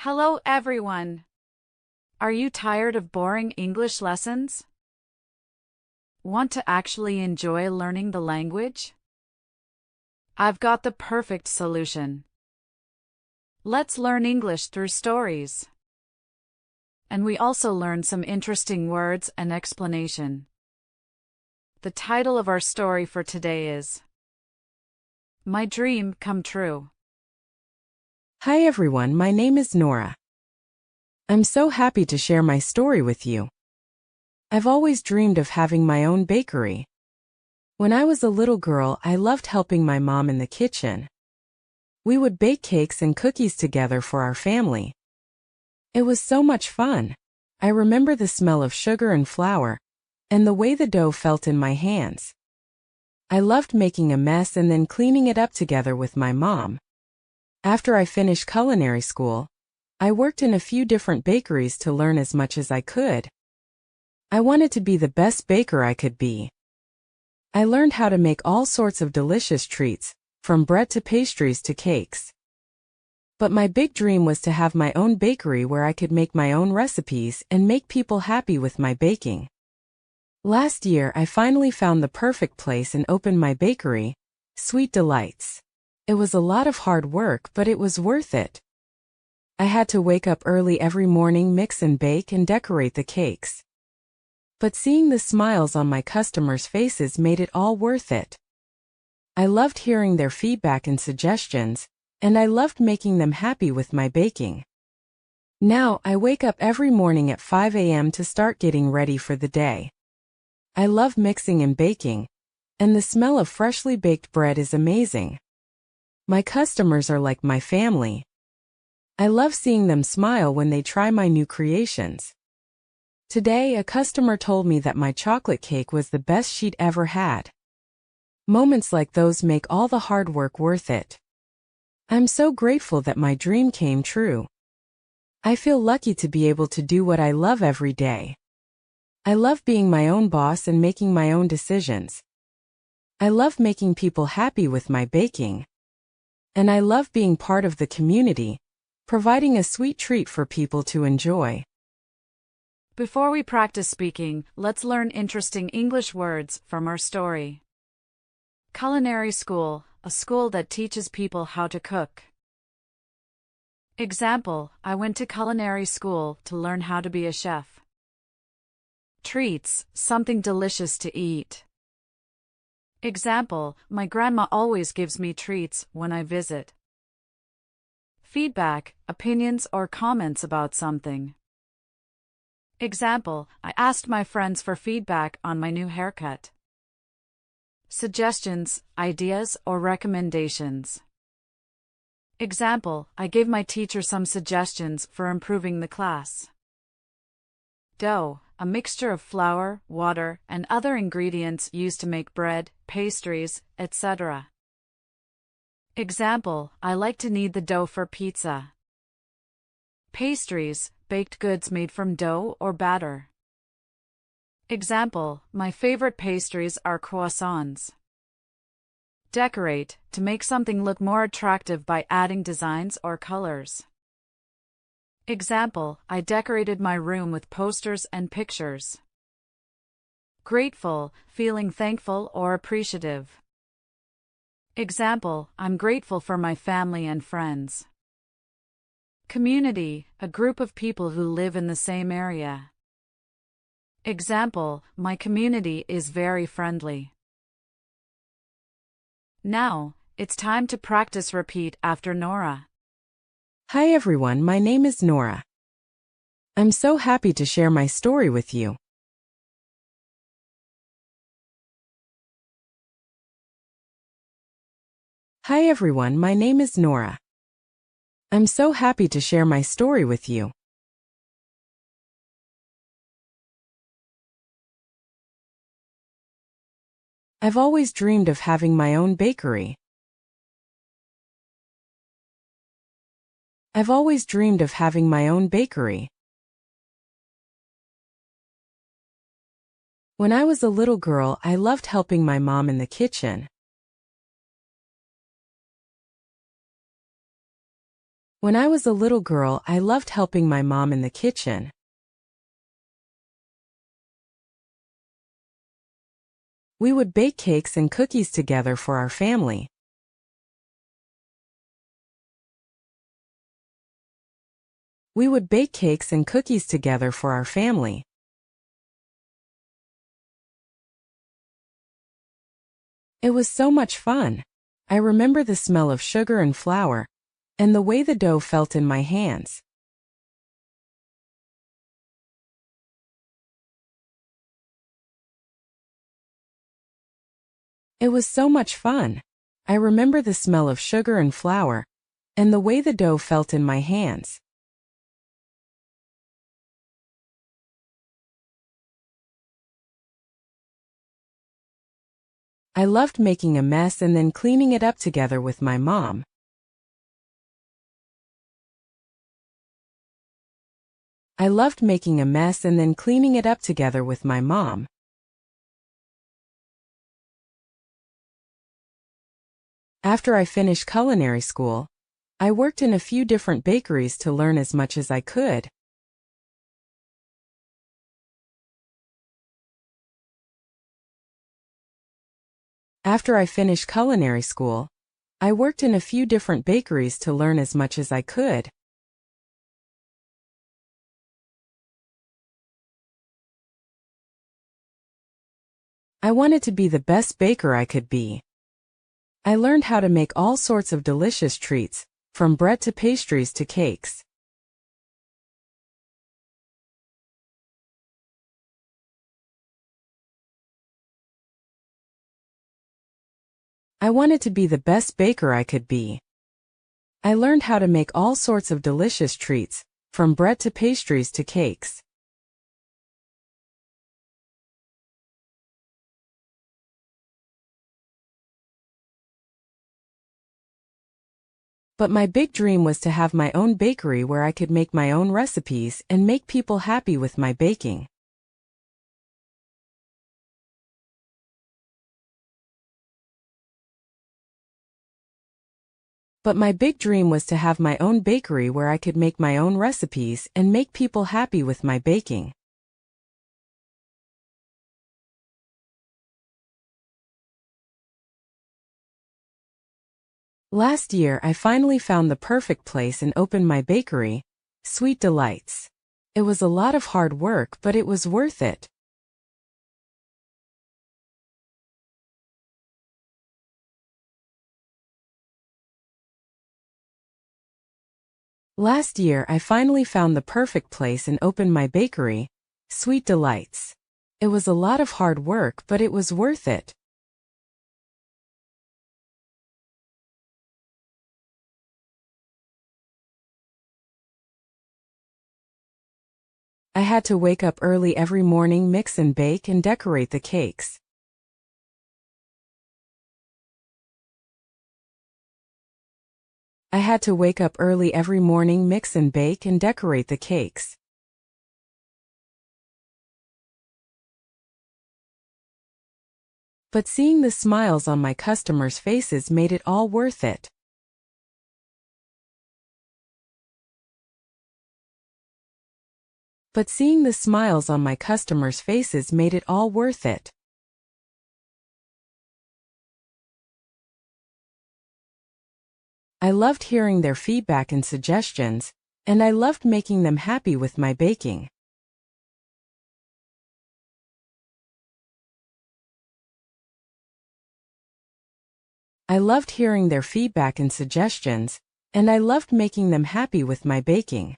Hello everyone. Are you tired of boring English lessons? Want to actually enjoy learning the language? I've got the perfect solution. Let's learn English through stories. And we also learn some interesting words and explanation. The title of our story for today is My Dream Come True. Hi everyone, my name is Nora. I'm so happy to share my story with you. I've always dreamed of having my own bakery. When I was a little girl, I loved helping my mom in the kitchen. We would bake cakes and cookies together for our family. It was so much fun. I remember the smell of sugar and flour, and the way the dough felt in my hands. I loved making a mess and then cleaning it up together with my mom. After I finished culinary school, I worked in a few different bakeries to learn as much as I could. I wanted to be the best baker I could be. I learned how to make all sorts of delicious treats, from bread to pastries to cakes. But my big dream was to have my own bakery where I could make my own recipes and make people happy with my baking. Last year, I finally found the perfect place and opened my bakery, Sweet Delights. It was a lot of hard work, but it was worth it. I had to wake up early every morning, mix and bake and decorate the cakes. But seeing the smiles on my customers' faces made it all worth it. I loved hearing their feedback and suggestions, and I loved making them happy with my baking. Now, I wake up every morning at 5 a.m. to start getting ready for the day. I love mixing and baking, and the smell of freshly baked bread is amazing. My customers are like my family. I love seeing them smile when they try my new creations. Today, a customer told me that my chocolate cake was the best she'd ever had. Moments like those make all the hard work worth it. I'm so grateful that my dream came true. I feel lucky to be able to do what I love every day. I love being my own boss and making my own decisions. I love making people happy with my baking. And I love being part of the community, providing a sweet treat for people to enjoy. Before we practice speaking, let's learn interesting English words from our story. Culinary school, a school that teaches people how to cook. Example, I went to culinary school to learn how to be a chef. Treats, something delicious to eat. Example, my grandma always gives me treats when I visit. Feedback, opinions or comments about something. Example, I asked my friends for feedback on my new haircut. Suggestions, ideas or recommendations. Example, I gave my teacher some suggestions for improving the class. Dough, a mixture of flour, water, and other ingredients used to make bread, pastries, etc. Example, I like to knead the dough for pizza. Pastries, baked goods made from dough or batter. Example, my favorite pastries are croissants. Decorate, to make something look more attractive by adding designs or colors. Example, I decorated my room with posters and pictures. Grateful, feeling thankful or appreciative. Example, I'm grateful for my family and friends. Community, a group of people who live in the same area. Example, my community is very friendly. Now, it's time to practice. Repeat after Nora. Hi everyone, my name is Nora. I'm so happy to share my story with you. Hi everyone, my name is Nora. I'm so happy to share my story with you. I've always dreamed of having my own bakery. I've always dreamed of having my own bakery. When I was a little girl, I loved helping my mom in the kitchen. When I was a little girl, I loved helping my mom in the kitchen. We would bake cakes and cookies together for our family. We would bake cakes and cookies together for our family. It was so much fun. I remember the smell of sugar and flour, and the way the dough felt in my hands. It was so much fun. I remember the smell of sugar and flour, and the way the dough felt in my hands. I loved making a mess and then cleaning it up together with my mom. I loved making a mess and then cleaning it up together with my mom. After I finished culinary school, I worked in a few different bakeries to learn as much as I could. After I finished culinary school, I worked in a few different bakeries to learn as much as I could. I wanted to be the best baker I could be. I learned how to make all sorts of delicious treats, from bread to pastries to cakes. I wanted to be the best baker I could be. I learned how to make all sorts of delicious treats, from bread to pastries to cakes. But my big dream was to have my own bakery where I could make my own recipes and make people happy with my baking. But my big dream was to have my own bakery where I could make my own recipes and make people happy with my baking. Last year, I finally found the perfect place and opened my bakery, Sweet Delights. It was a lot of hard work, but it was worth it. Last year, I finally found the perfect place and opened my bakery, Sweet Delights. It was a lot of hard work, but it was worth it. I had to wake up early every morning, mix and bake and decorate the cakes. I had to wake up early every morning, mix and bake and decorate the cakes. But seeing the smiles on my customers' faces made it all worth it. But seeing the smiles on my customers' faces made it all worth it. I loved hearing their feedback and suggestions, and I loved making them happy with my baking. I loved hearing their feedback and suggestions, and I loved making them happy with my baking.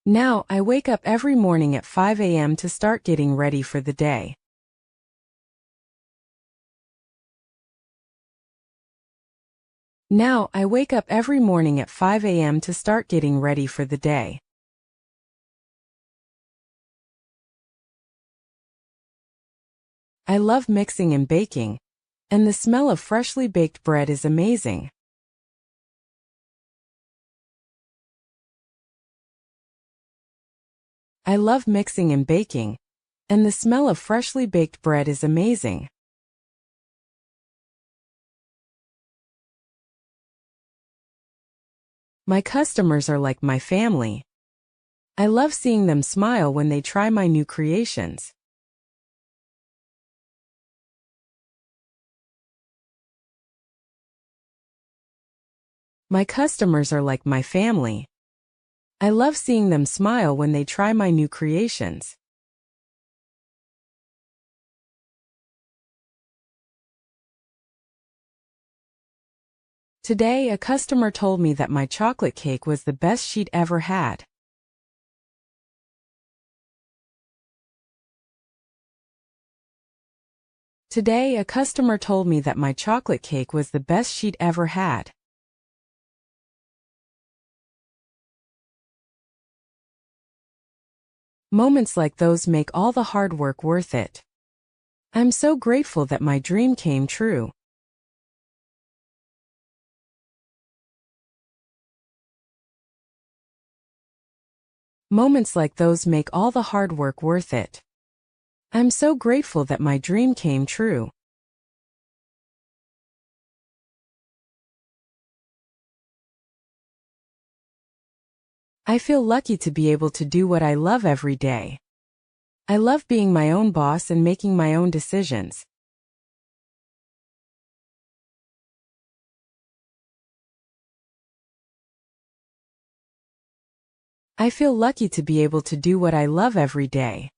Now, I wake up every morning at 5 a.m. to start getting ready for the day. Now, I wake up every morning at 5 a.m. to start getting ready for the day. I love mixing and baking, and the smell of freshly baked bread is amazing. I love mixing and baking, and the smell of freshly baked bread is amazing. My customers are like my family. I love seeing them smile when they try my new creations. My customers are like my family. I love seeing them smile when they try my new creations. Today, a customer told me that my chocolate cake was the best she'd ever had. Today, a customer told me that my chocolate cake was the best she'd ever had. Moments like those make all the hard work worth it. I'm so grateful that my dream came true. Moments like those make all the hard work worth it. I'm so grateful that my dream came true. I feel lucky to be able to do what I love every day. I love being my own boss and making my own decisions. I feel lucky to be able to do what I love every day.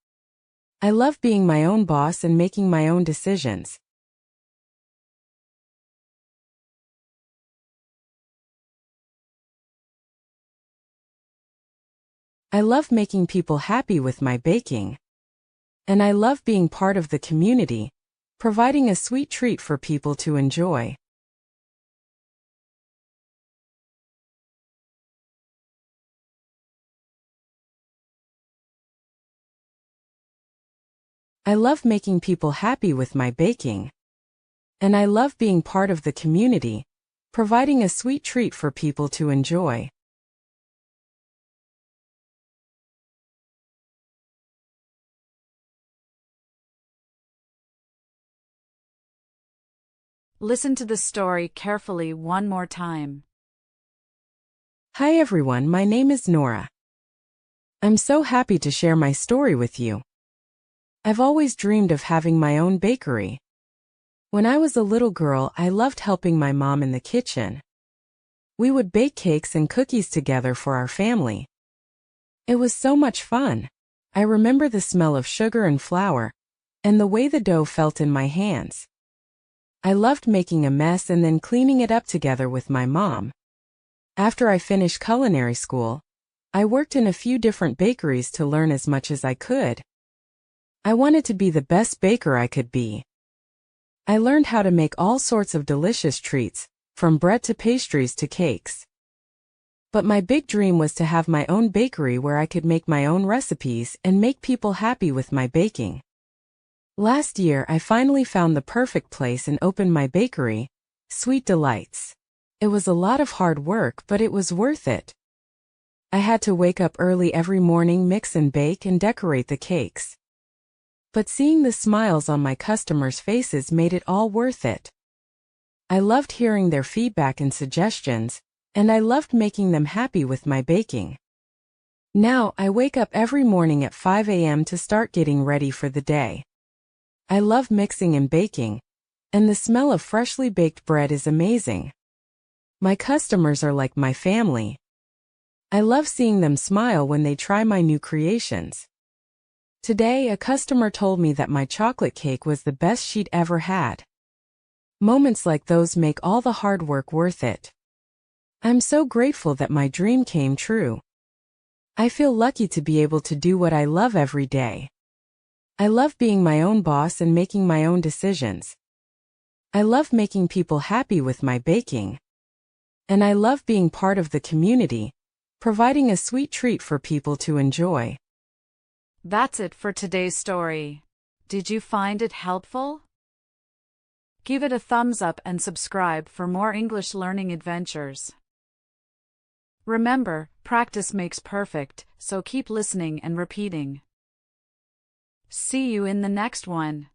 I love being my own boss and making my own decisions. I love making people happy with my baking. And I love being part of the community, providing a sweet treat for people to enjoy. I love making people happy with my baking. And I love being part of the community, providing a sweet treat for people to enjoy. Listen to the story carefully one more time. Hi everyone, my name is Nora. I'm so happy to share my story with you. I've always dreamed of having my own bakery. When I was a little girl, I loved helping my mom in the kitchen. We would bake cakes and cookies together for our family. It was so much fun. I remember the smell of sugar and flour, and the way the dough felt in my hands. I loved making a mess and then cleaning it up together with my mom. After I finished culinary school, I worked in a few different bakeries to learn as much as I could. I wanted to be the best baker I could be. I learned how to make all sorts of delicious treats, from bread to pastries to cakes. But my big dream was to have my own bakery where I could make my own recipes and make people happy with my baking. Last year, I finally found the perfect place and opened my bakery, Sweet Delights. It was a lot of hard work, but it was worth it. I had to wake up early every morning, mix and bake and decorate the cakes. But seeing the smiles on my customers' faces made it all worth it. I loved hearing their feedback and suggestions, and I loved making them happy with my baking. Now, I wake up every morning at 5 a.m. to start getting ready for the day. I love mixing and baking, and the smell of freshly baked bread is amazing. My customers are like my family. I love seeing them smile when they try my new creations. Today, a customer told me that my chocolate cake was the best she'd ever had. Moments like those make all the hard work worth it. I'm so grateful that my dream came true. I feel lucky to be able to do what I love every day. I love being my own boss and making my own decisions. I love making people happy with my baking. And I love being part of the community, providing a sweet treat for people to enjoy. That's it for today's story. Did you find it helpful? Give it a thumbs up and subscribe for more English learning adventures. Remember, practice makes perfect, so keep listening and repeating. See you in the next one.